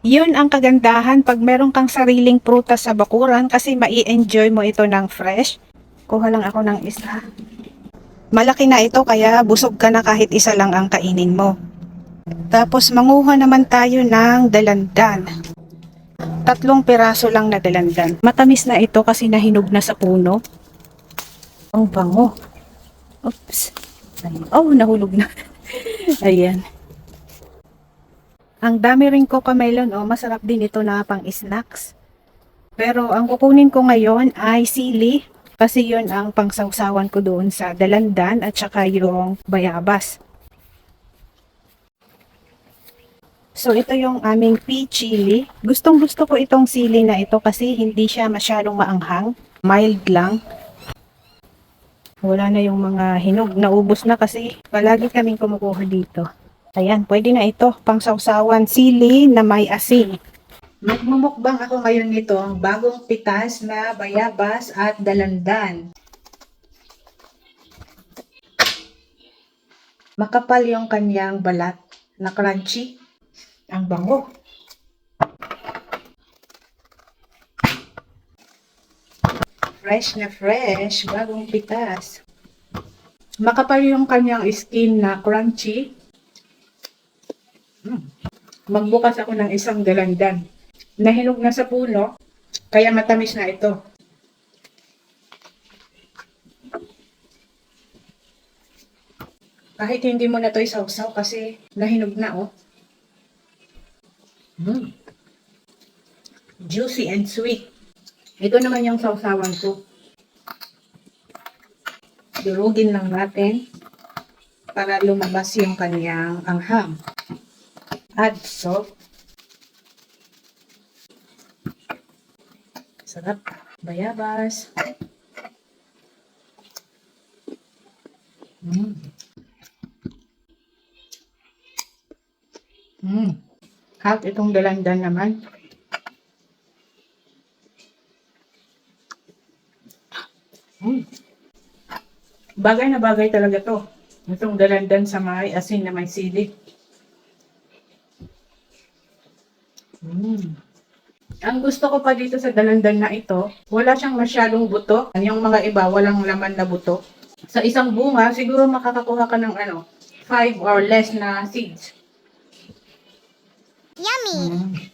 Yun ang kagandahan pag meron kang sariling prutas sa bakuran kasi mai-enjoy mo ito ng fresh. Kuha lang ako ng isa. Malaki na ito kaya busog ka na kahit isa lang ang kainin mo. Tapos manguha naman tayo ng dalandan. 3 piraso lang na dalandan. Matamis na ito kasi nahinog na sa puno. Ang bango. Oops. Oh, nahulog na. Ayan. Ang dami rin cocomelon, oh, masarap din ito na pang snacks. Pero ang kukunin ko ngayon ay sili kasi yun ang pangsawsawan ko doon sa dalandan at saka yung bayabas. So ito yung aming pea chili. Gustong gusto ko itong sili na ito kasi hindi siya masyadong maanghang, mild lang. Wala na yung mga hinog, naubos na kasi palagi kaming kumukuha dito. Ayan, pwede na ito, pang sawsawan, sili na may asin. Magmumukbang ako ngayon nito, bagong pitas na bayabas at dalandan. Makapal yung kanyang balat na crunchy. Ang bango. Fresh na fresh, bagong pitas. Makapal yung kanyang skin na crunchy. Magbukas ako ng isang dalandan. Nahinog na sa puno, kaya matamis na ito. Kahit hindi mo na ito isawsaw kasi nahinog na, oh. Juicy and sweet. Ito naman yung sawsawan ko. Durugin lang natin para lumabas yung kanyang anghang. Add salt. Sarap. Bayabas. Hot itong dalandan naman. Bagay na bagay talaga to. Itong dalandan sa may asin na may sili. Ang gusto ko pa dito sa dalandan na ito, wala siyang masyadong buto. Yung mga iba, walang laman na buto. Sa isang bunga, siguro makakakuha ka ng 5 or less na seeds. Yummy!